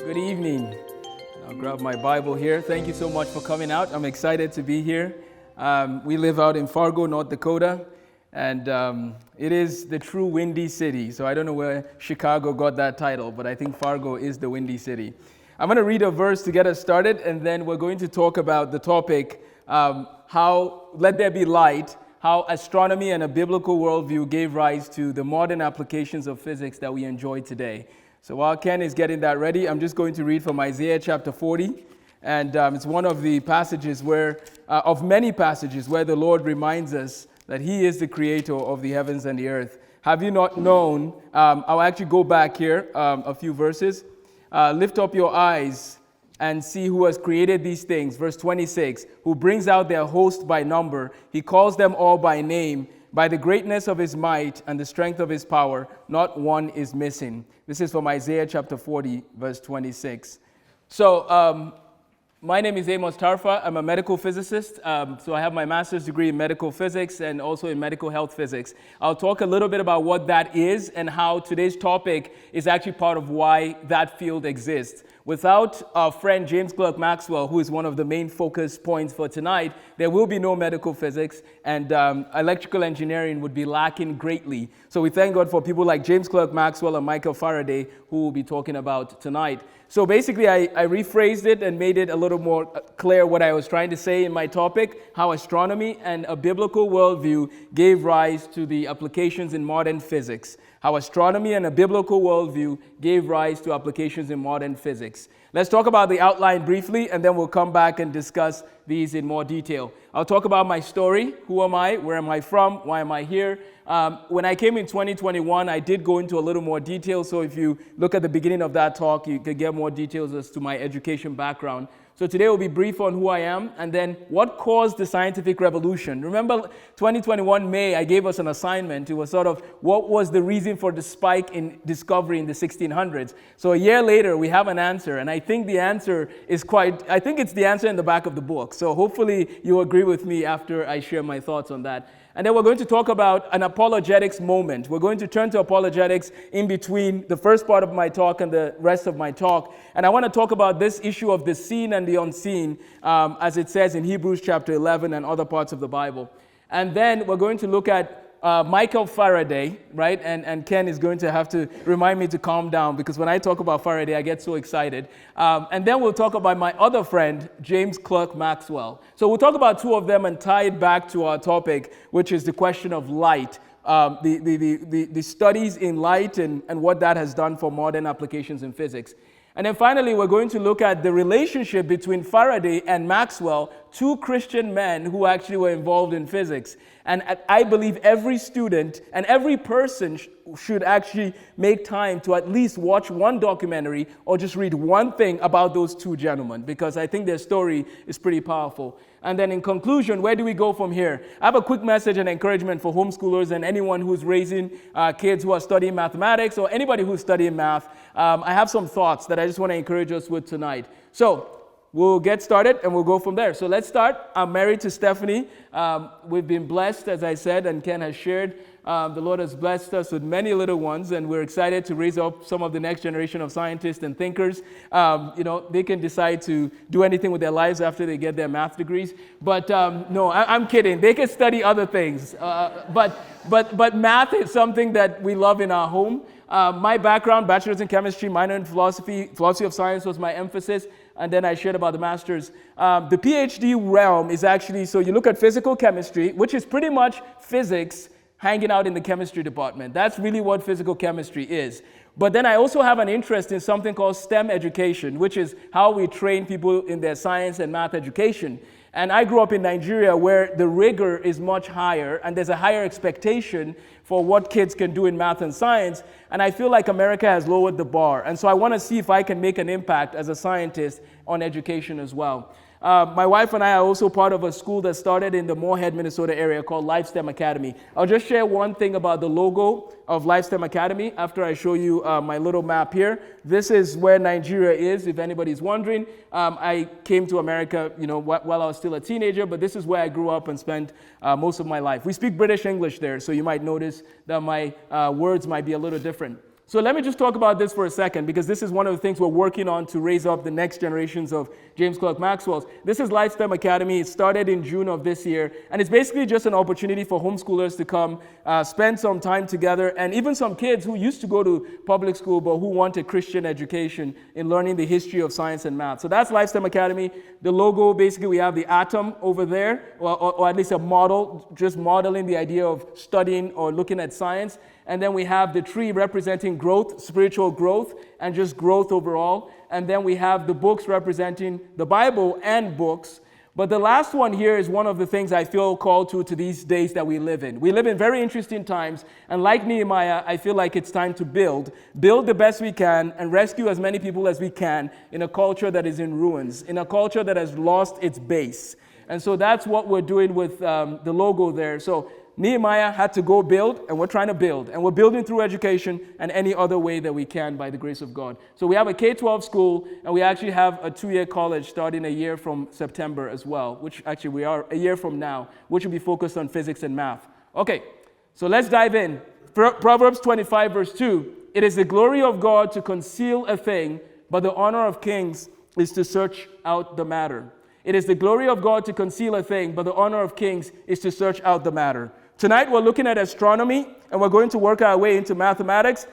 Good evening. I'll grab my Bible here. Thank you so much for coming out. I'm excited to be here. We live out in Fargo, North Dakota, and it is the true Windy City. So I don't know where Chicago got that title, but I think Fargo is the Windy City. I'm going to read a verse to get us started, and then we're going to talk about the topic, how let there be light, how astronomy and a biblical worldview gave rise to the modern applications of physics that we enjoy today. So while Ken is getting that ready, I'm just going to read from Isaiah chapter 40. And it's one of the passages where, of many passages where the Lord reminds us that He is the creator of the heavens and the earth. Have you not known? I'll actually go back here a few verses. Lift up your eyes and see who has created these things. Verse 26, who brings out their host by number. He calls them all by name. By the greatness of His might and the strength of His power, not one is missing. This is from Isaiah chapter 40, verse 26. So my name is Amos Tarfa. I'm a medical physicist. So I have my master's degree in medical physics and also in medical health physics. I'll talk a little bit about what that is and how today's topic is actually part of why that field exists. Without our friend James Clerk Maxwell, who is one of the main focus points for tonight, there will be no medical physics, and electrical engineering would be lacking greatly. So we thank God for people like James Clerk Maxwell and Michael Faraday, who will be talking about tonight. So basically, I rephrased it and made it a little more clear what I was trying to say in my topic, how astronomy and a biblical worldview gave rise to the applications in modern physics. How astronomy and a biblical worldview gave rise to applications in modern physics. Let's talk about the outline briefly, and then we'll come back and discuss these in more detail. I'll talk about my story. Who am I? Where am I from? Why am I here? When I came in 2021, I did go into a little more detail. So if you look at the beginning of that talk, you can get more details as to my education background. So today will be brief on who I am, and then what caused the scientific revolution. Remember 2021 May, I gave us an assignment. It was sort of what was the reason for the spike in discovery in the 1600s. So a year later, we have an answer, and I think the answer is I think it's the answer in the back of the book. So hopefully you agree with me after I share my thoughts on that. And then we're going to talk about an apologetics moment. We're going to turn to apologetics in between the first part of my talk and the rest of my talk. And I want to talk about this issue of the seen and the unseen, as it says in Hebrews chapter 11 and other parts of the Bible. And then we're going to look at Michael Faraday, right? And Ken is going to have to remind me to calm down, because when I talk about Faraday, I get so excited. And then we'll talk about my other friend, James Clerk Maxwell. So we'll talk about two of them and tie it back to our topic, which is the question of light, the studies in light and what that has done for modern applications in physics. And then finally, we're going to look at the relationship between Faraday and Maxwell, two Christian men who actually were involved in physics. And I believe every student and every person should actually make time to at least watch one documentary or just read one thing about those two gentlemen, because I think their story is pretty powerful. And then in conclusion, where do we go from here? I have a quick message and encouragement for homeschoolers and anyone who's raising kids who are studying mathematics or anybody who's studying math. I have some thoughts that I just want to encourage us with tonight. So we'll get started and we'll go from there. So let's start. I'm married to Stephanie. We've been blessed, as I said, and Ken has shared. The Lord has blessed us with many little ones, and we're excited to raise up some of the next generation of scientists and thinkers. They can decide to do anything with their lives after they get their math degrees. But no, I'm kidding. They can study other things. But math is something that we love in our home. My background, bachelor's in chemistry, minor in philosophy of science was my emphasis. And then I shared about the master's. The PhD realm is actually, so you look at physical chemistry, which is pretty much physics hanging out in the chemistry department. That's really what physical chemistry is. But then I also have an interest in something called STEM education, which is how we train people in their science and math education. And I grew up in Nigeria, where the rigor is much higher and there's a higher expectation for what kids can do in math and science. And I feel like America has lowered the bar. And so I want to see if I can make an impact as a scientist on education as well. My wife and I are also part of a school that started in the Moorhead, Minnesota area called LifeSTEM Academy. I'll just share one thing about the logo of LifeSTEM Academy after I show you my little map here. This is where Nigeria is, if anybody's wondering. I came to America, while I was still a teenager, but this is where I grew up and spent most of my life. We speak British English there, so you might notice that my words might be a little different. So let me just talk about this for a second, because this is one of the things we're working on to raise up the next generations of James Clerk Maxwells. This is Lifestem Academy. It started in June of this year, and it's basically just an opportunity for homeschoolers to come, spend some time together, and even some kids who used to go to public school but who want a Christian education in learning the history of science and math. So that's Lifestem Academy. The logo, basically, we have the atom over there, or at least a model, just modeling the idea of studying or looking at science. And then we have the tree representing growth, spiritual growth, and just growth overall. And then we have the books representing the Bible and books. But the last one here is one of the things I feel called to these days that we live in. We live in very interesting times. And like Nehemiah, I feel like it's time to build the best we can, and rescue as many people as we can in a culture that is in ruins, in a culture that has lost its base. And so that's what we're doing with the logo there. So Nehemiah had to go build, and we're trying to build. And we're building through education and any other way that we can by the grace of God. So we have a K-12 school, and we actually have a 2-year college starting a year from September as well, which actually we are a year from now, which will be focused on physics and math. Okay, so let's dive in. Proverbs 25 verse 2, it is the glory of God to conceal a thing, but the honor of kings is to search out the matter. It is the glory of God to conceal a thing, but the honor of kings is to search out the matter. Tonight we're looking at astronomy, and we're going to work our way into mathematics.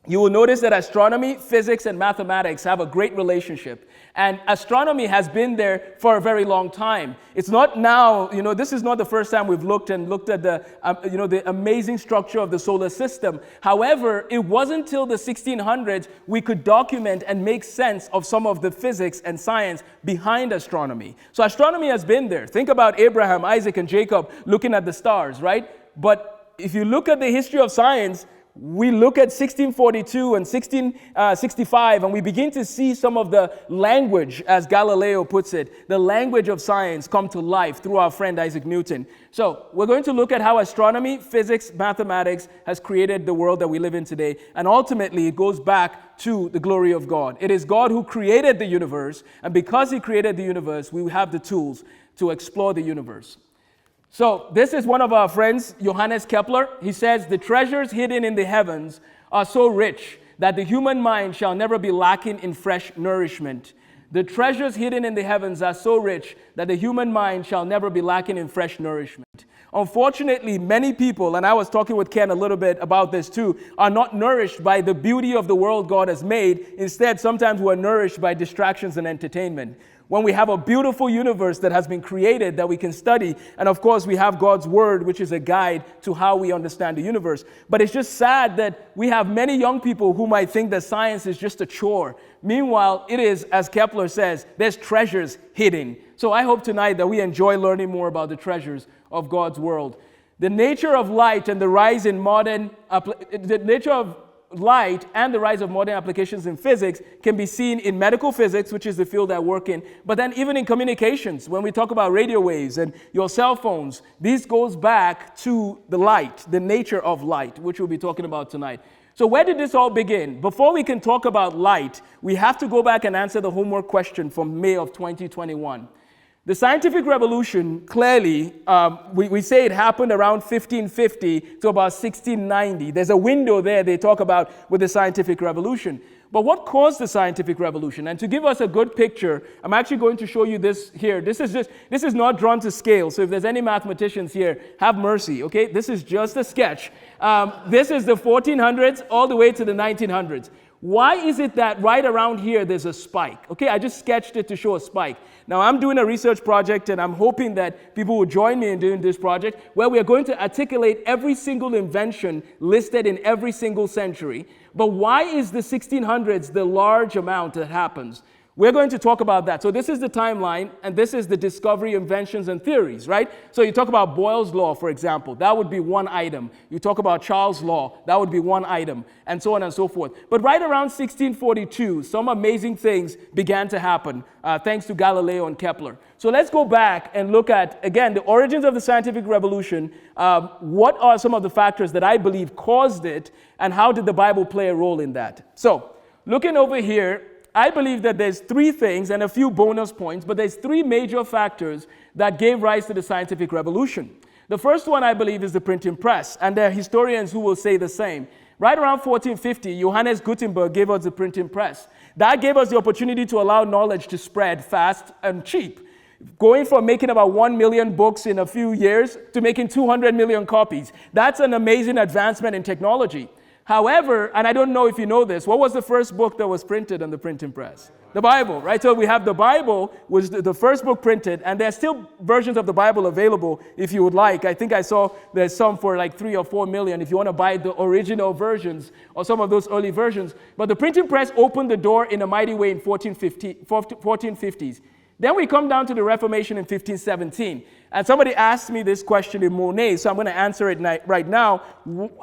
You will notice that astronomy, physics, and mathematics have a great relationship. And astronomy has been there for a very long time. It's not now, this is not the first time we've looked at the, the amazing structure of the solar system. However, it wasn't until the 1600s we could document and make sense of some of the physics and science behind astronomy. So astronomy has been there. Think about Abraham, Isaac, and Jacob looking at the stars, right? But if you look at the history of science, we look at 1642 and 1665, and we begin to see some of the language, as Galileo puts it, the language of science come to life through our friend Isaac Newton. So we're going to look at how astronomy, physics, mathematics has created the world that we live in today. And ultimately, it goes back to the glory of God. It is God who created the universe, and because he created the universe, we have the tools to explore the universe. So this is one of our friends, Johannes Kepler. He says, the treasures hidden in the heavens are so rich that the human mind shall never be lacking in fresh nourishment. The treasures hidden in the heavens are so rich that the human mind shall never be lacking in fresh nourishment. Unfortunately, many people, and I was talking with Ken a little bit about this too, are not nourished by the beauty of the world God has made. Instead, sometimes we're nourished by distractions and entertainment. When we have a beautiful universe that has been created that we can study, and of course we have God's word, which is a guide to how we understand the universe. But it's just sad that we have many young people who might think that science is just a chore. Meanwhile, it is, as Kepler says, there's treasures hidden. So I hope tonight that we enjoy learning more about the treasures of God's world. The nature of light and the rise in light and the rise of modern applications in physics can be seen in medical physics, which is the field I work in, but then even in communications, when we talk about radio waves and your cell phones, this goes back to the light, the nature of light, which we'll be talking about tonight. So where did this all begin? Before we can talk about light, we have to go back and answer the homework question from May of 2021. The scientific revolution, clearly, we say it happened around 1550 to about 1690. There's a window there they talk about with the scientific revolution. But what caused the scientific revolution? And to give us a good picture, I'm actually going to show you this here. This is not drawn to scale. So if there's any mathematicians here, have mercy, okay? This is just a sketch. This is the 1400s all the way to the 1900s. Why is it that right around here there's a spike? Okay, I just sketched it to show a spike. Now I'm doing a research project, and I'm hoping that people will join me in doing this project, where we are going to articulate every single invention listed in every single century. But why is the 1600s the large amount that happens? We're going to talk about that. So this is the timeline, and this is the discovery, inventions, and theories, right? So you talk about Boyle's law, for example. That would be one item. You talk about Charles' law. That would be one item, and so on and so forth. But right around 1642, some amazing things began to happen, thanks to Galileo and Kepler. So let's go back and look at, again, the origins of the scientific revolution. What are some of the factors that I believe caused it, and how did the Bible play a role in that? So looking over here, I believe that there's three things and a few bonus points, but there's three major factors that gave rise to the scientific revolution. The first one, I believe, is the printing press, and there are historians who will say the same. Right around 1450, Johannes Gutenberg gave us the printing press. That gave us the opportunity to allow knowledge to spread fast and cheap, going from making about 1 million books in a few years to making 200 million copies. That's an amazing advancement in technology. However, and I don't know if you know this, what was the first book that was printed on the printing press? The Bible, right? So we have the Bible, was the first book printed, and there's still versions of the Bible available if you would like. I think I saw there's some for like 3 or 4 million if you want to buy the original versions or some of those early versions. But the printing press opened the door in a mighty way in 1450s. Then we come down to the Reformation in 1517. And somebody asked me this question in Monet, so I'm going to answer it right now.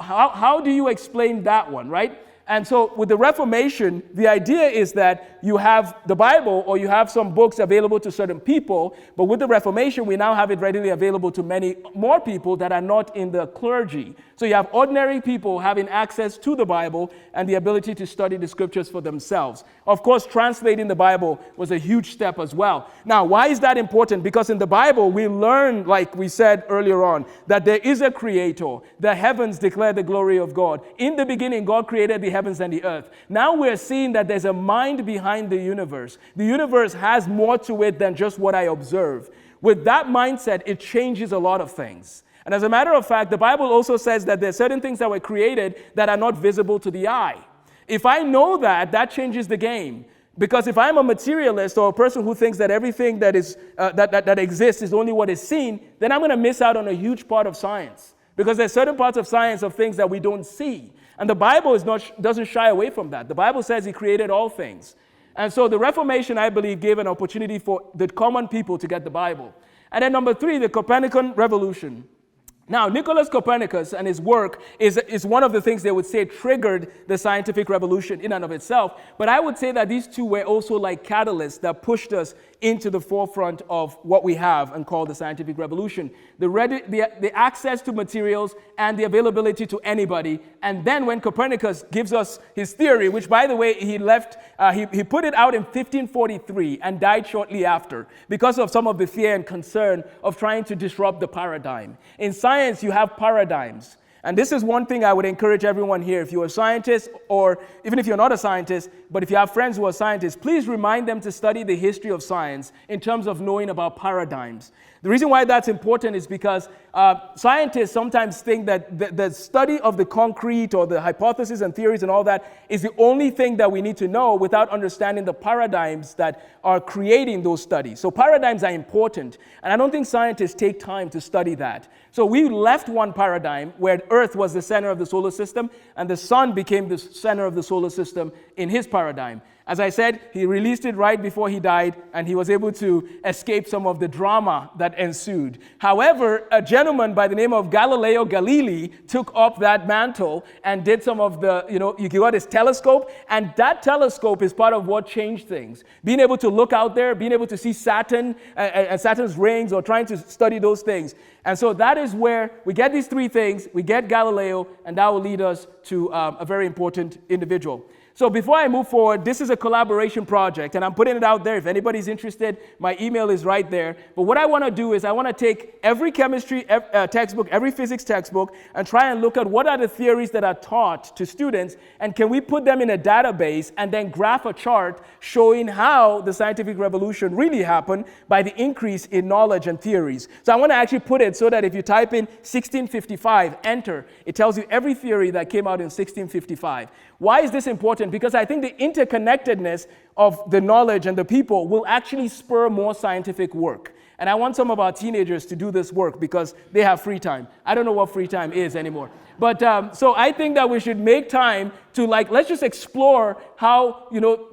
How do you explain that one, right? And so with the Reformation, the idea is that you have the Bible or you have some books available to certain people, but with the Reformation, we now have it readily available to many more people that are not in the clergy. So you have ordinary people having access to the Bible and the ability to study the scriptures for themselves. Of course, translating the Bible was a huge step as well. Now, why is that important? Because in the Bible, we learn, like we said earlier on, that there is a creator. The heavens declare the glory of God. In the beginning, God created the heavens and the earth. Now we're seeing that there's a mind behind the universe. The universe has more to it than just what I observe. With that mindset, it changes a lot of things. And as a matter of fact, the Bible also says that there are certain things that were created that are not visible to the eye. If I know that, that changes the game. Because if I'm a materialist or a person who thinks that everything that is that exists is only what is seen, then I'm going to miss out on a huge part of science. Because there's certain parts of science of things that we don't see. And the Bible doesn't shy away from that. The Bible says he created all things. And so the Reformation, I believe, gave an opportunity for the common people to get the Bible. And then number 3, the Copernican revolution. Now, Nicholas Copernicus and his work is one of the things they would say triggered the scientific revolution in and of itself. But I would say that these two were also like catalysts that pushed us into the forefront of what we have and call the scientific revolution. The access to materials and the availability to anybody. And then when Copernicus gives us his theory, which by the way, he put it out in 1543 and died shortly after because of some of the fear and concern of trying to disrupt the paradigm. In science, you have paradigms. And this is one thing I would encourage everyone here. If you're a scientist, or even if you're not a scientist, but if you have friends who are scientists, please remind them to study the history of science in terms of knowing about paradigms. The reason why that's important is because scientists sometimes think that the study of the concrete or the hypotheses and theories and all that is the only thing that we need to know without understanding the paradigms that are creating those studies. So paradigms are important, and I don't think scientists take time to study that. So we left one paradigm where Earth was the center of the solar system, and the sun became the center of the solar system in his paradigm. As I said, he released it right before he died, and he was able to escape some of the drama that ensued. However, a gentleman by the name of Galileo Galilei took up that mantle and did some of the, you got his telescope, and that telescope is part of what changed things. Being able to look out there, being able to see Saturn and Saturn's rings, or trying to study those things. And so that is where we get these 3 things. We get Galileo, and that will lead us to a very important individual. So before I move forward, this is a collaboration project, and I'm putting it out there. If anybody's interested, my email is right there. But what I want to do is I want to take every chemistry textbook, every physics textbook, and try and look at what are the theories that are taught to students, and can we put them in a database and then graph a chart showing how the scientific revolution really happened by the increase in knowledge and theories. So I want to actually put it so that if you type in 1655, enter, it tells you every theory that came out in 1655. Why is this important? Because I think the interconnectedness of the knowledge and the people will actually spur more scientific work. And I want some of our teenagers to do this work because they have free time. I don't know what free time is anymore. But so I think that we should make time to let's just explore how,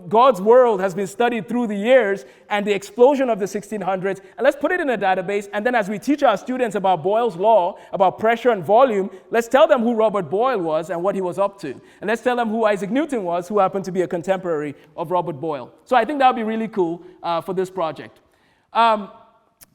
God's world has been studied through the years and the explosion of the 1600s. And let's put it in a database. And then as we teach our students about Boyle's law, about pressure and volume, let's tell them who Robert Boyle was and what he was up to. And let's tell them who Isaac Newton was, who happened to be a contemporary of Robert Boyle. So I think that would be really cool for this project.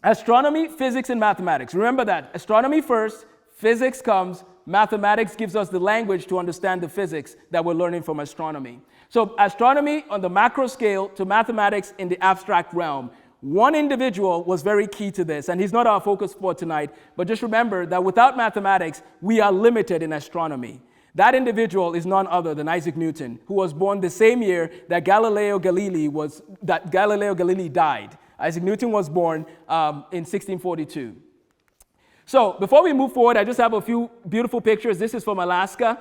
Astronomy, physics, and mathematics. Remember that. Astronomy first, physics comes, mathematics gives us the language to understand the physics that we're learning from astronomy. So astronomy on the macro scale to mathematics in the abstract realm. One individual was very key to this, and he's not our focus for tonight, but just remember that without mathematics, we are limited in astronomy. That individual is none other than Isaac Newton, who was born the same year that Galileo Galilei died. Isaac Newton was born in 1642. So before we move forward, I just have a few beautiful pictures. This is from Alaska.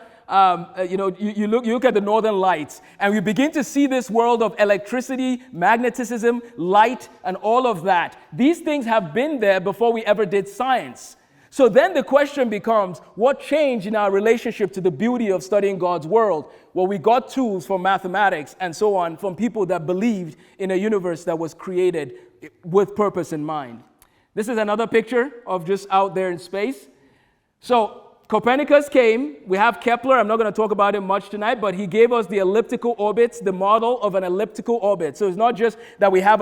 You look at the northern lights, and we begin to see this world of electricity, magnetism, light, and all of that. These things have been there before we ever did science. So then the question becomes, what changed in our relationship to the beauty of studying God's world? Well, we got tools from mathematics and so on from people that believed in a universe that was created with purpose in mind. This is another picture of just out there in space. So Copernicus came. We have Kepler. I'm not going to talk about him much tonight, but he gave us the elliptical orbits, the model of an elliptical orbit. So it's not just that we have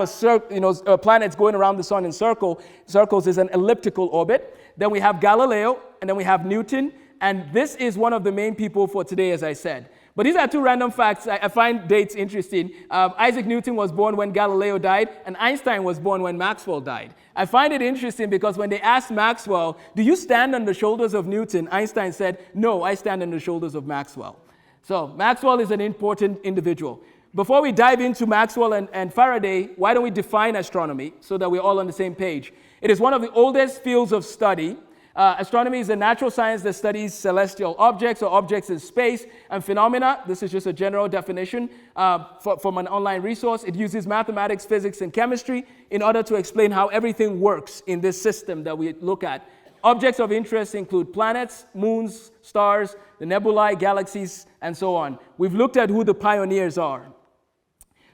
planets going around the sun in circles is an elliptical orbit. Then we have Galileo, and then we have Newton, and this is one of the main people for today, as I said. But these are two random facts. I find dates interesting. Isaac Newton was born when Galileo died, and Einstein was born when Maxwell died. I find it interesting because when they asked Maxwell, do you stand on the shoulders of Newton? Einstein said, no, I stand on the shoulders of Maxwell. So Maxwell is an important individual. Before we dive into Maxwell and Faraday, why don't we define astronomy so that we're all on the same page? It is one of the oldest fields of study. Astronomy is a natural science that studies celestial objects or objects in space and phenomena. This is just a general definition from an online resource. It uses mathematics, physics, and chemistry in order to explain how everything works in this system that we look at. Objects of interest include planets, moons, stars, the nebulae, galaxies, and so on. We've looked at who the pioneers are.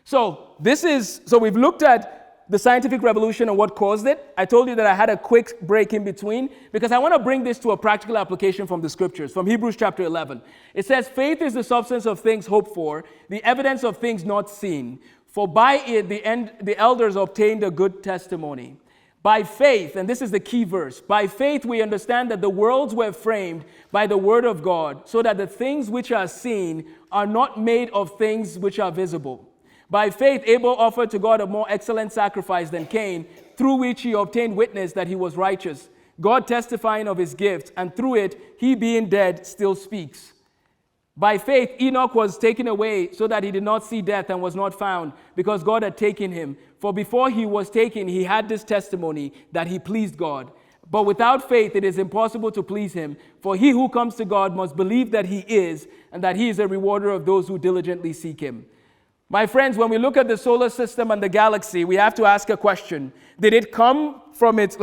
So we've looked at the scientific revolution and what caused it. I told you that I had a quick break in between because I want to bring this to a practical application from the scriptures, from Hebrews chapter 11. It says, faith is the substance of things hoped for, the evidence of things not seen. For by it the elders obtained a good testimony. By faith, and this is the key verse, by faith we understand that the worlds were framed by the word of God, so that the things which are seen are not made of things which are visible. By faith, Abel offered to God a more excellent sacrifice than Cain, through which he obtained witness that he was righteous, God testifying of his gift, and through it, he being dead still speaks. By faith, Enoch was taken away so that he did not see death and was not found, because God had taken him. For before he was taken, he had this testimony that he pleased God. But without faith, it is impossible to please him, for he who comes to God must believe that he is, and that he is a rewarder of those who diligently seek him. My friends, when we look at the solar system and the galaxy, we have to ask a question. Did it come from its,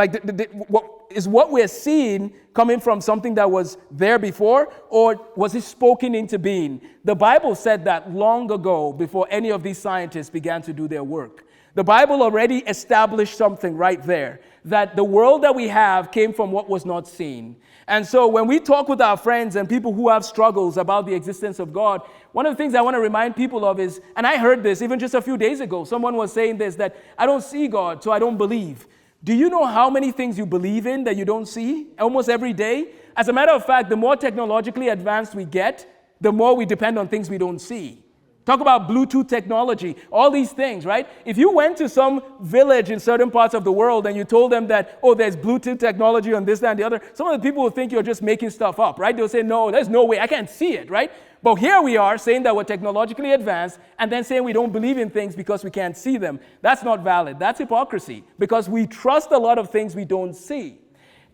is what we're seeing coming from something that was there before, or was it spoken into being? The Bible said that long ago, before any of these scientists began to do their work. The Bible already established something right there, that the world that we have came from what was not seen. And so when we talk with our friends and people who have struggles about the existence of God, one of the things I want to remind people of is, and I heard this even just a few days ago, someone was saying this, that I don't see God, so I don't believe. Do you know how many things you believe in that you don't see almost every day? As a matter of fact, the more technologically advanced we get, the more we depend on things we don't see. Talk about Bluetooth technology, all these things, right? If you went to some village in certain parts of the world and you told them that, oh, there's Bluetooth technology on this, that, and the other, some of the people will think you're just making stuff up, right? They'll say, no, there's no way, I can't see it, right? But here we are saying that we're technologically advanced and then saying we don't believe in things because we can't see them. That's not valid. That's hypocrisy because we trust a lot of things we don't see.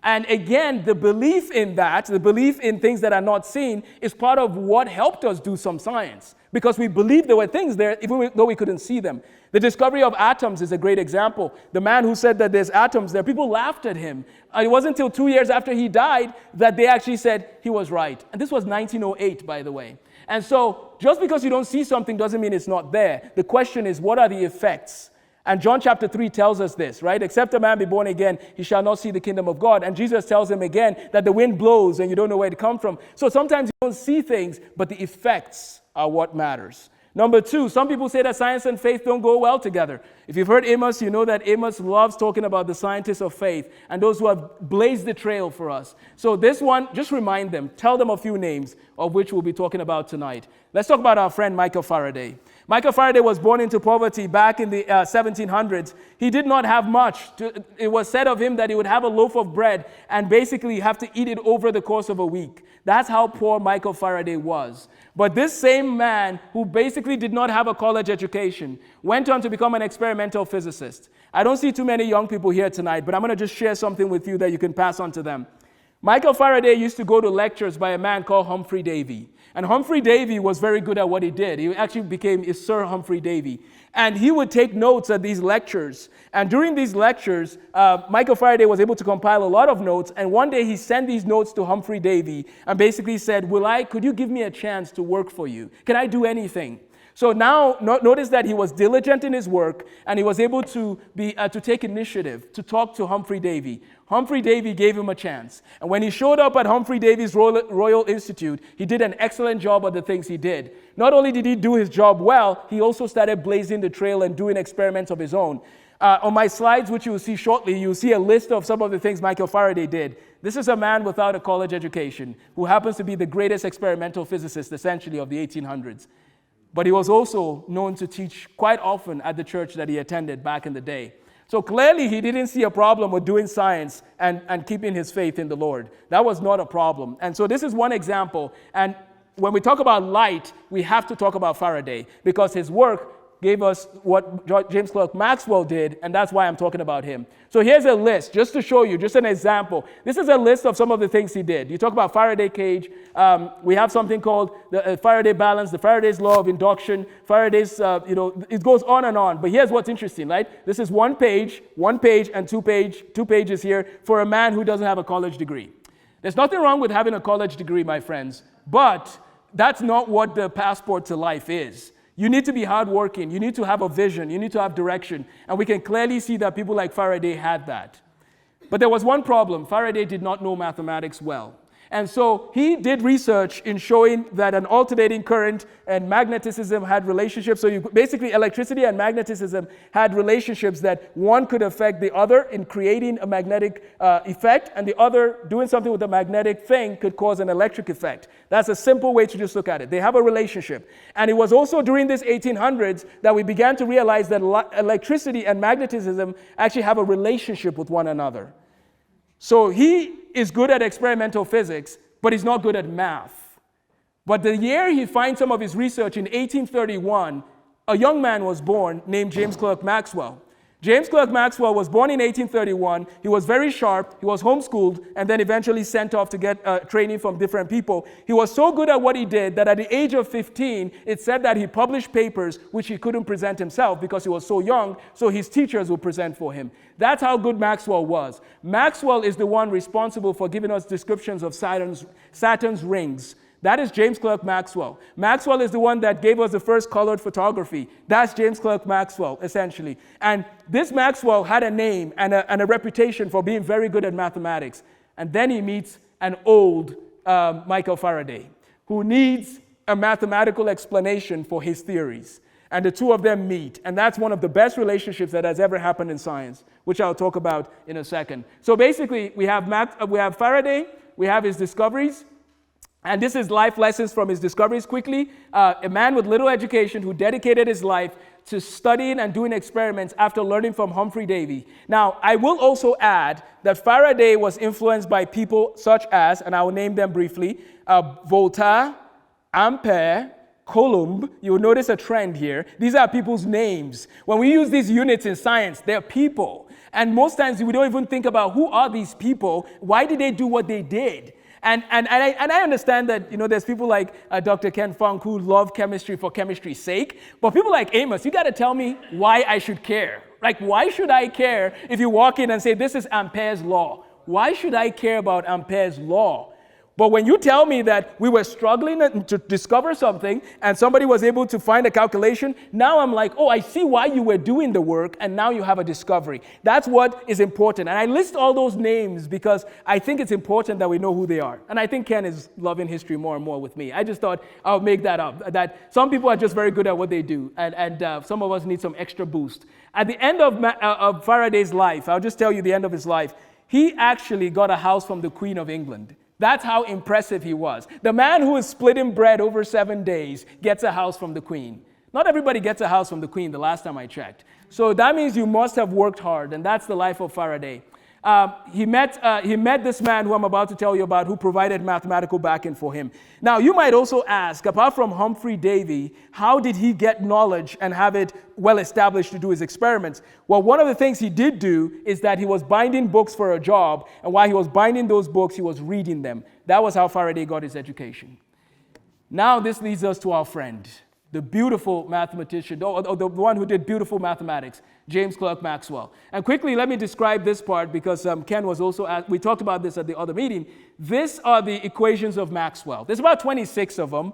And again, the belief in that, the belief in things that are not seen, is part of what helped us do some science. Because we believed there were things there, even though we couldn't see them. The discovery of atoms is a great example. The man who said that there's atoms there, people laughed at him. And it wasn't until 2 years after he died that they actually said he was right. And this was 1908, by the way. And so, just because you don't see something doesn't mean it's not there. The question is, what are the effects? And John chapter 3 tells us this, right? Except a man be born again, he shall not see the kingdom of God. And Jesus tells him again that the wind blows and you don't know where it comes from. So sometimes you don't see things, but the effects are what matters. Number two, some people say that science and faith don't go well together. If you've heard Amos, you know that Amos loves talking about the scientists of faith and those who have blazed the trail for us. So this one, just remind them, tell them a few names of which we'll be talking about tonight. Let's talk about our friend Michael Faraday. Michael Faraday was born into poverty back in the 1700s. He did not have much. It was said of him that he would have a loaf of bread and basically have to eat it over the course of a week. That's how poor Michael Faraday was. But this same man, who basically did not have a college education, went on to become an experimental physicist. I don't see too many young people here tonight, but I'm going to just share something with you that you can pass on to them. Michael Faraday used to go to lectures by a man called Humphrey Davy. And Humphrey Davy was very good at what he did. He actually became Sir Humphrey Davy. And he would take notes at these lectures. And during these lectures, Michael Faraday was able to compile a lot of notes. And one day he sent these notes to Humphrey Davy and basically said, could you give me a chance to work for you? Can I do anything? So now notice that he was diligent in his work, and he was able to take initiative to talk to Humphrey Davy. Humphrey Davy gave him a chance. And when he showed up at Humphrey Davy's Royal Institute, he did an excellent job of the things he did. Not only did he do his job well, he also started blazing the trail and doing experiments of his own. On my slides, which you will see shortly, you'll see a list of some of the things Michael Faraday did. This is a man without a college education who happens to be the greatest experimental physicist, essentially, of the 1800s. But he was also known to teach quite often at the church that he attended back in the day. So clearly he didn't see a problem with doing science and keeping his faith in the Lord. That was not a problem. And so this is one example. And when we talk about light, we have to talk about Faraday, because his work gave us what James Clerk Maxwell did, and that's why I'm talking about him. So here's a list, just to show you, just an example. This is a list of some of the things he did. You talk about Faraday cage. We have something called the Faraday balance, the Faraday's law of induction, Faraday's, it goes on and on. But here's what's interesting, right? This is one page, and two pages here for a man who doesn't have a college degree. There's nothing wrong with having a college degree, my friends, but that's not what the passport to life is. You need to be hardworking. You need to have a vision. You need to have direction. And we can clearly see that people like Faraday had that. But there was one problem. Faraday did not know mathematics well. And so he did research in showing that an alternating current and magnetism had relationships. So basically electricity and magnetism had relationships that one could affect the other in creating a magnetic effect, and the other doing something with a magnetic thing could cause an electric effect. That's a simple way to just look at it. They have a relationship. And it was also during this 1800s that we began to realize that electricity and magnetism actually have a relationship with one another. So he is good at experimental physics, but he's not good at math. But the year he finds some of his research, in 1831, a young man was born named James Clerk Maxwell. James Clerk Maxwell was born in 1831. He was very sharp. He was homeschooled and then eventually sent off to get training from different people. He was so good at what he did that at the age of 15, it said that he published papers which he couldn't present himself because he was so young, so his teachers would present for him. That's how good Maxwell was. Maxwell is the one responsible for giving us descriptions of Saturn's rings. That is James Clerk Maxwell. Maxwell is the one that gave us the first colored photography. That's James Clerk Maxwell, essentially. And this Maxwell had a name and a reputation for being very good at mathematics. And then he meets an old Michael Faraday, who needs a mathematical explanation for his theories. And the two of them meet. And that's one of the best relationships that has ever happened in science, which I'll talk about in a second. So basically, we have Faraday, we have his discoveries. And this is life lessons from his discoveries quickly. A man with little education who dedicated his life to studying and doing experiments after learning from Humphrey Davy. Now, I will also add that Faraday was influenced by people such as, and I will name them briefly, Volta, Ampere, Coulomb. You will notice a trend here. These are people's names. When we use these units in science, they're people. And most times we don't even think about who are these people? Why did they do what they did? And I understand that, there's people like Dr. Ken Funk who love chemistry for chemistry's sake. But people like Amos, you got to tell me why I should care. Like, why should I care if you walk in and say, this is Ampere's law? Why should I care about Ampere's law? But when you tell me that we were struggling to discover something and somebody was able to find a calculation, now I'm like, oh, I see why you were doing the work, and now you have a discovery. That's what is important. And I list all those names because I think it's important that we know who they are. And I think Ken is loving history more and more with me. I just thought I'll make that up, that some people are just very good at what they do, and some of us need some extra boost. At the end of Faraday's life, I'll just tell you the end of his life, he actually got a house from the Queen of England. That's how impressive he was. The man who is splitting bread over 7 days gets a house from the Queen. Not everybody gets a house from the Queen the last time I checked. So that means you must have worked hard, and that's the life of Faraday. He met this man who I'm about to tell you about, who provided mathematical backing for him. Now, you might also ask, apart from Humphrey Davy, how did he get knowledge and have it well established to do his experiments? Well, one of the things he did do is that he was binding books for a job, and while he was binding those books, he was reading them. That was how Faraday got his education. Now, this leads us to our friend, the beautiful mathematician, or the one who did beautiful mathematics, James Clerk Maxwell. And quickly, let me describe this part, because Ken was also, we talked about this at the other meeting. These are the equations of Maxwell. There's about 26 of them,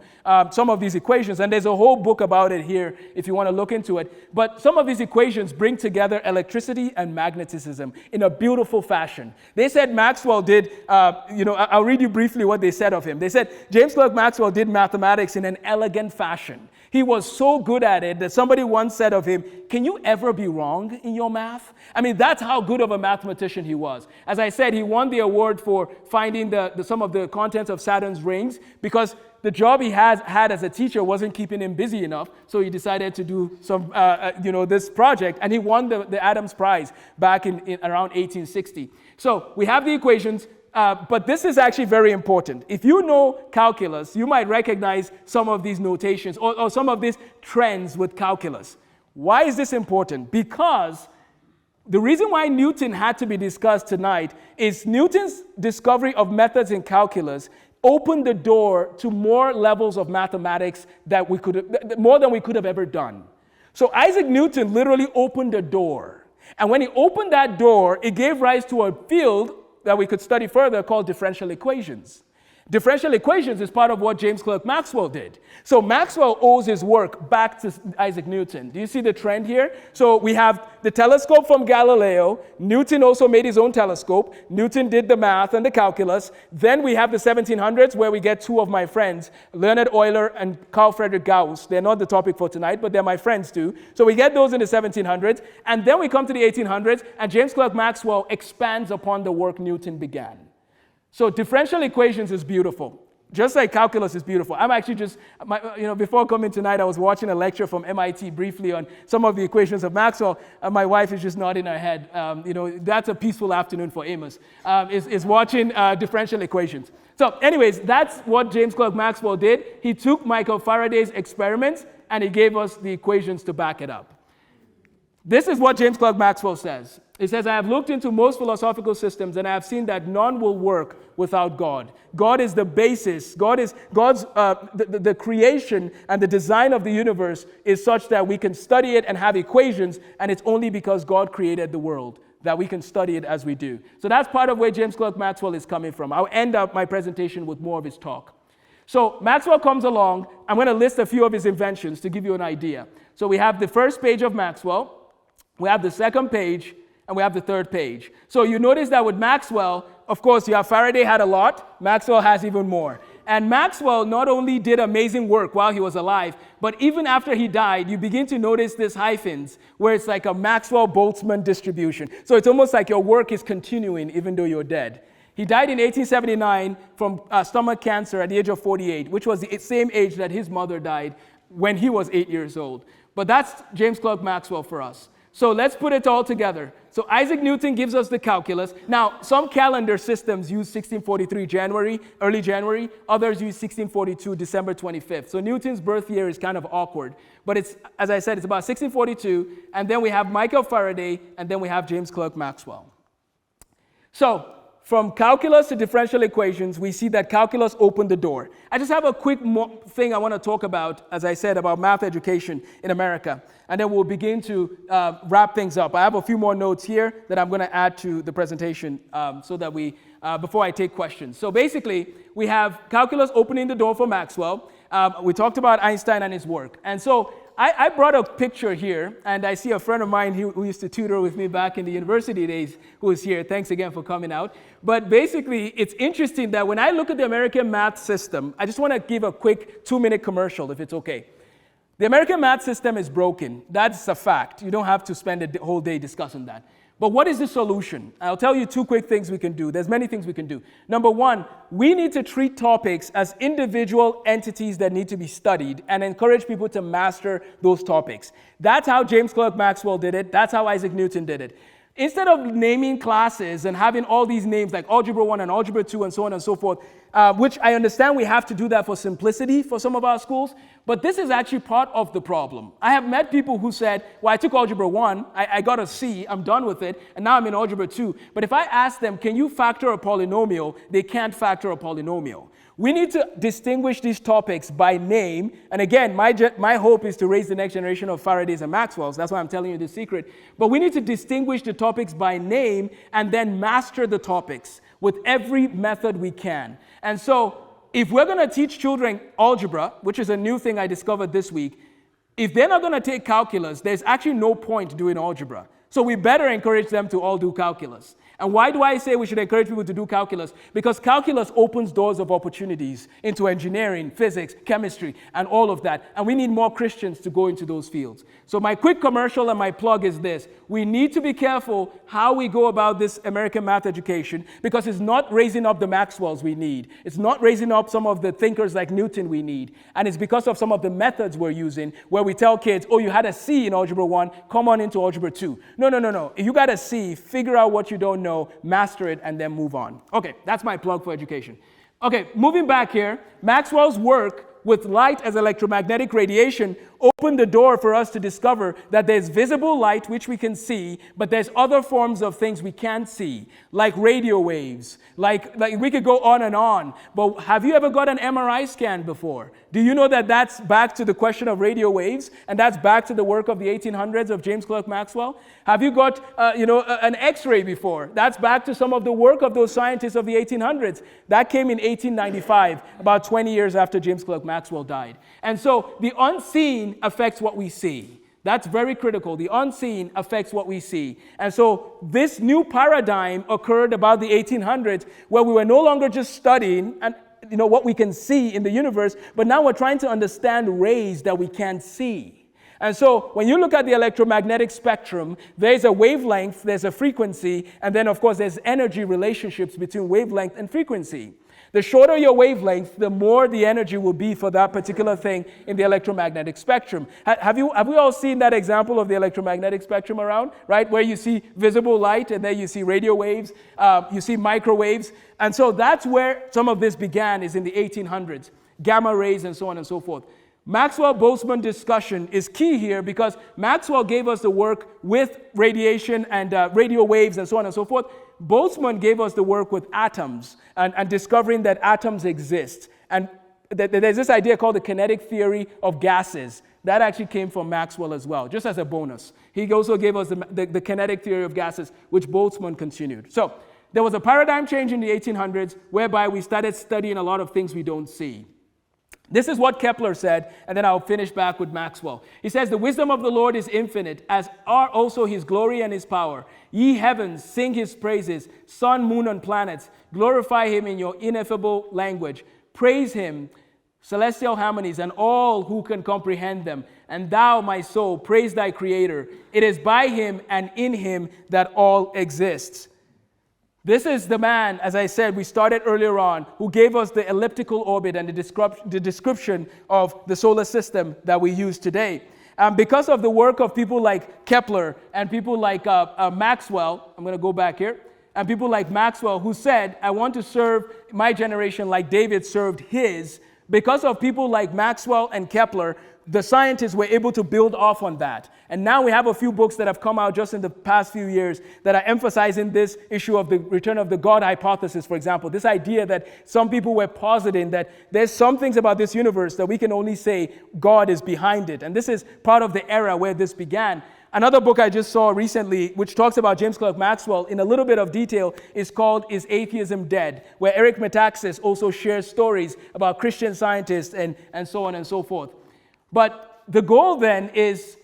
some of these equations, and there's a whole book about it here if you want to look into it. But some of these equations bring together electricity and magnetism in a beautiful fashion. They said Maxwell did, I'll read you briefly what they said of him. They said, James Clerk Maxwell did mathematics in an elegant fashion. He was so good at it that somebody once said of him, can you ever be wrong in your math? I mean, that's how good of a mathematician he was. As I said, he won the award for finding some of the contents of Saturn's rings, because the job he had as a teacher wasn't keeping him busy enough, so he decided to do some, this project, and he won the Adams Prize back in around 1860. So we have the equations. But this is actually very important. If you know calculus, you might recognize some of these notations or some of these trends with calculus. Why is this important? Because the reason why Newton had to be discussed tonight is Newton's discovery of methods in calculus opened the door to more levels of mathematics more than we could have ever done. So Isaac Newton literally opened a door. And when he opened that door, it gave rise to a field that we could study further called differential equations. Differential equations is part of what James Clerk Maxwell did. So Maxwell owes his work back to Isaac Newton. Do you see the trend here? So we have the telescope from Galileo. Newton also made his own telescope. Newton did the math and the calculus. Then we have the 1700s, where we get two of my friends, Leonhard Euler and Carl Friedrich Gauss. They're not the topic for tonight, but they're my friends too. So we get those in the 1700s. And then we come to the 1800s, and James Clerk Maxwell expands upon the work Newton began. So differential equations is beautiful, just like calculus is beautiful. I'm actually before coming tonight, I was watching a lecture from MIT briefly on some of the equations of Maxwell, and my wife is just nodding her head. That's a peaceful afternoon for Amos, is watching differential equations. So anyways, that's what James Clerk Maxwell did. He took Michael Faraday's experiments, and he gave us the equations to back it up. This is what James Clerk Maxwell says. He says, I have looked into most philosophical systems, and I have seen that none will work without God. God is the basis. God's the creation and the design of the universe is such that we can study it and have equations, and it's only because God created the world that we can study it as we do. So that's part of where James Clerk Maxwell is coming from. I'll end up my presentation with more of his talk. So Maxwell comes along. I'm going to list a few of his inventions to give you an idea. So we have the first page of Maxwell. We have the second page, and we have the third page. So you notice that with Maxwell, of course, you have Faraday had a lot. Maxwell has even more. And Maxwell not only did amazing work while he was alive, but even after he died, you begin to notice these hyphens where it's like a Maxwell-Boltzmann distribution. So it's almost like your work is continuing even though you're dead. He died in 1879 from stomach cancer at the age of 48, which was the same age that his mother died when he was 8 years old. But that's James Clerk Maxwell for us. So let's put it all together. So Isaac Newton gives us the calculus. Now, some calendar systems use 1643 January, early January. Others use 1642 December 25th. So Newton's birth year is kind of awkward. But it's, as I said, it's about 1642. And then we have Michael Faraday, and then we have James Clerk Maxwell. So from calculus to differential equations, we see that calculus opened the door. I just have a quick thing I want to talk about, as I said, about math education in America. And then we'll begin to wrap things up. I have a few more notes here that I'm going to add to the presentation so that before I take questions. So basically, we have calculus opening the door for Maxwell. We talked about Einstein and his work. And so I brought a picture here, and I see a friend of mine who used to tutor with me back in the university days who is here. Thanks again for coming out. But basically, it's interesting that when I look at the American math system, I just want to give a quick 2-minute commercial, if it's okay. The American math system is broken. That's a fact. You don't have to spend a whole day discussing that. But what is the solution? I'll tell you two quick things we can do. There's many things we can do. Number one, we need to treat topics as individual entities that need to be studied and encourage people to master those topics. That's how James Clerk Maxwell did it. That's how Isaac Newton did it. Instead of naming classes and having all these names like Algebra 1 and Algebra 2 and so on and so forth, which I understand we have to do that for simplicity for some of our schools, but this is actually part of the problem. I have met people who said, well, I took Algebra 1, I got a C, I'm done with it, and now I'm in Algebra 2. But if I ask them, can you factor a polynomial, they can't factor a polynomial. We need to distinguish these topics by name. And again, my hope is to raise the next generation of Faradays and Maxwells. That's why I'm telling you the secret. But we need to distinguish the topics by name and then master the topics with every method we can. And so if we're going to teach children algebra, which is a new thing I discovered this week, if they're not going to take calculus, there's actually no point doing algebra. So we better encourage them to all do calculus. And why do I say we should encourage people to do calculus? Because calculus opens doors of opportunities into engineering, physics, chemistry, and all of that. And we need more Christians to go into those fields. So my quick commercial and my plug is this. We need to be careful how we go about this American math education, because it's not raising up the Maxwells we need. It's not raising up some of the thinkers like Newton we need. And it's because of some of the methods we're using where we tell kids, oh, you had a C in Algebra 1, come on into Algebra 2. No. If you got a C, figure out what you don't know, master it, and then move on. Okay, that's my plug for education. Okay, moving back here, Maxwell's work with light as electromagnetic radiation opened the door for us to discover that there's visible light, which we can see, but there's other forms of things we can't see, like radio waves, like we could go on and on. But have you ever got an MRI scan before? Do you know that that's back to the question of radio waves, and that's back to the work of the 1800s of James Clerk Maxwell? Have you got an X-ray before? That's back to some of the work of those scientists of the 1800s. That came in 1895, about 20 years after James Clerk Maxwell died. And so the unseen affects what we see. That's very critical. The unseen affects what we see. And so this new paradigm occurred about the 1800s, where we were no longer just studying and what we can see in the universe, but now we're trying to understand rays that we can't see. And so when you look at the electromagnetic spectrum, there's a wavelength, there's a frequency, and then of course there's energy relationships between wavelength and frequency. The shorter your wavelength, the more the energy will be for that particular thing in the electromagnetic spectrum. Have we all seen that example of the electromagnetic spectrum around, right? Where you see visible light, and then you see radio waves, you see microwaves. And so that's where some of this began, is in the 1800s. Gamma rays and so on and so forth. Maxwell-Boltzmann discussion is key here, because Maxwell gave us the work with radiation and radio waves and so on and so forth. Boltzmann gave us the work with atoms and discovering that atoms exist. And there's this idea called the kinetic theory of gases. That actually came from Maxwell as well, just as a bonus. He also gave us the kinetic theory of gases, which Boltzmann continued. So there was a paradigm change in the 1800s whereby we started studying a lot of things we don't see. This is what Kepler said, and then I'll finish back with Maxwell. He says, the wisdom of the Lord is infinite, as are also his glory and his power. Ye heavens, sing his praises. Sun, moon, and planets, glorify him in your ineffable language. Praise him, celestial harmonies, and all who can comprehend them. And thou, my soul, praise thy Creator. It is by him and in him that all exists. This is the man, as I said, we started earlier on, who gave us the elliptical orbit and the description of the solar system that we use today. Because of the work of people like Kepler and people like Maxwell, I'm going to go back here, and people like Maxwell who said, I want to serve my generation like David served his. Because of people like Maxwell and Kepler, the scientists were able to build off on that. And now we have a few books that have come out just in the past few years that are emphasizing this issue of the return of the God hypothesis, for example. This idea that some people were positing that there's some things about this universe that we can only say God is behind it. And this is part of the era where this began. Another book I just saw recently, which talks about James Clerk Maxwell in a little bit of detail, is called Is Atheism Dead?, where Eric Metaxas also shares stories about Christian scientists and so on and so forth. But the goal then is,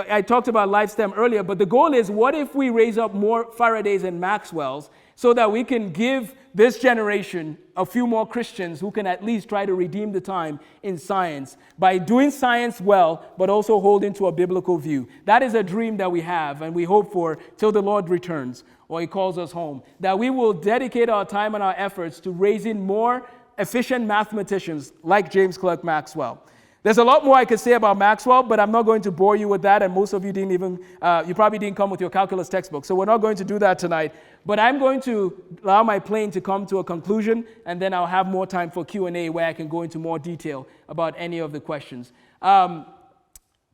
I talked about lifestem earlier, but the goal is, what if we raise up more Faradays and Maxwells so that we can give this generation a few more Christians who can at least try to redeem the time in science by doing science well, but also holding to a biblical view. That is a dream that we have and we hope for till the Lord returns or he calls us home, that we will dedicate our time and our efforts to raising more efficient mathematicians like James Clerk Maxwell. There's a lot more I could say about Maxwell, but I'm not going to bore you with that, and most of you didn't even, you probably didn't come with your calculus textbook, so we're not going to do that tonight. But I'm going to allow my plane to come to a conclusion, and then I'll have more time for Q&A where I can go into more detail about any of the questions.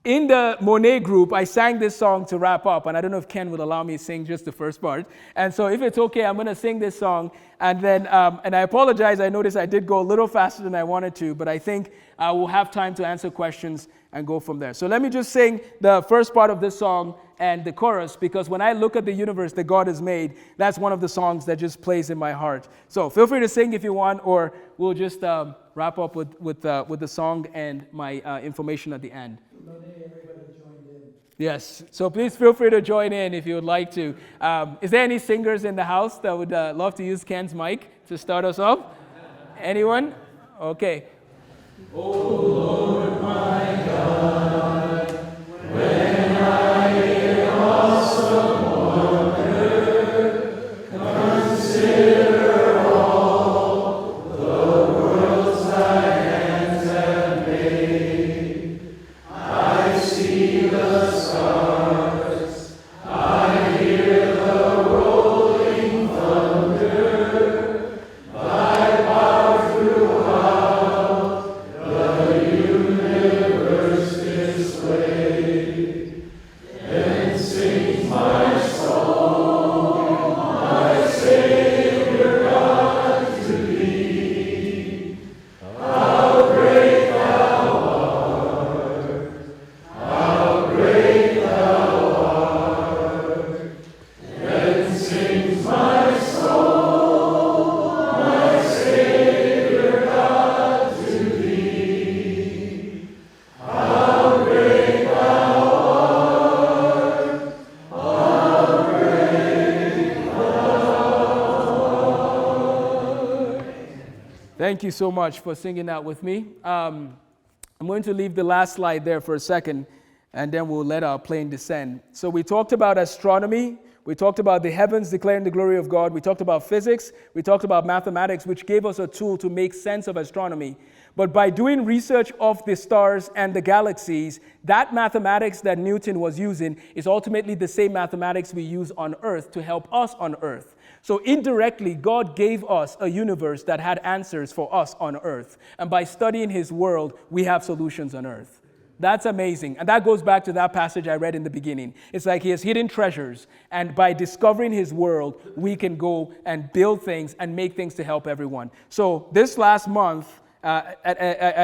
In the Monet group, I sang this song to wrap up, and I don't know if Ken would allow me to sing just the first part. And so if it's okay, I'm going to sing this song, and then, and I apologize, I noticed I did go a little faster than I wanted to, but I think we'll have time to answer questions and go from there. So let me just sing the first part of this song and the chorus, because when I look at the universe that God has made, that's one of the songs that just plays in my heart. So feel free to sing if you want, or we'll just wrap up with the song and my information at the end. Yes, so please feel free to join in if you would like to. Is there any singers in the house that would love to use Ken's mic to start us off? Anyone? Okay. Oh Lord my God, when I hear awesome wonder, consider all the worlds thy hands have made. I see the stars, I hear the rolling thunder, thy power throughout the universe displayed. Then sings my soul, my Savior God, to thee. How great thou art, how great thou art. Then sings my soul, my Savior God, to thee. How great thou art, how great thou art. Thank you so much for singing that with me. I'm going to leave the last slide there for a second, and then we'll let our plane descend. So we talked about astronomy. We talked about the heavens declaring the glory of God. We talked about physics. We talked about mathematics, which gave us a tool to make sense of astronomy. But by doing research of the stars and the galaxies, that mathematics that Newton was using is ultimately the same mathematics we use on Earth to help us on Earth. So indirectly, God gave us a universe that had answers for us on Earth. And by studying his world, we have solutions on Earth. That's amazing. And that goes back to that passage I read in the beginning. It's like he has hidden treasures. And by discovering his world, we can go and build things and make things to help everyone. So this last month, I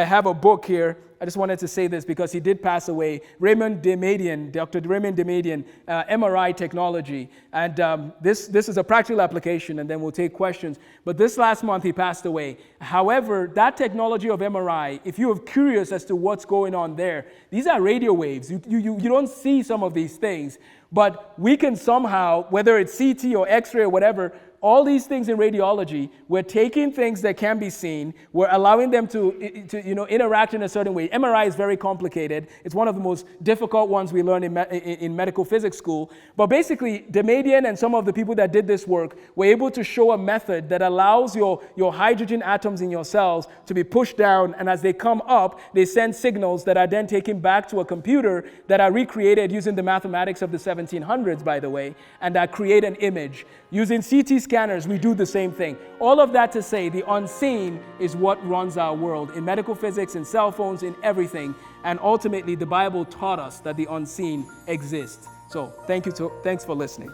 have a book here. I just wanted to say this because he did pass away. Dr. Raymond Damadian, MRI technology. And this is a practical application, and then we'll take questions. But this last month, he passed away. However, that technology of MRI, if you are curious as to what's going on there, these are radio waves. You don't see some of these things. But we can somehow, whether it's CT or X-ray or whatever, all these things in radiology, we're taking things that can be seen, we're allowing them to interact in a certain way. MRI is very complicated. It's one of the most difficult ones we learn in medical physics school. But basically, Damadian and some of the people that did this work were able to show a method that allows your hydrogen atoms in your cells to be pushed down, and as they come up, they send signals that are then taken back to a computer that are recreated using the mathematics of the 1700s, by the way, and that create an image. Using CT scanners, we do the same thing. All of that to say, the unseen is what runs our world in medical physics, in cell phones, in everything. And ultimately, the Bible taught us that the unseen exists. So thanks for listening.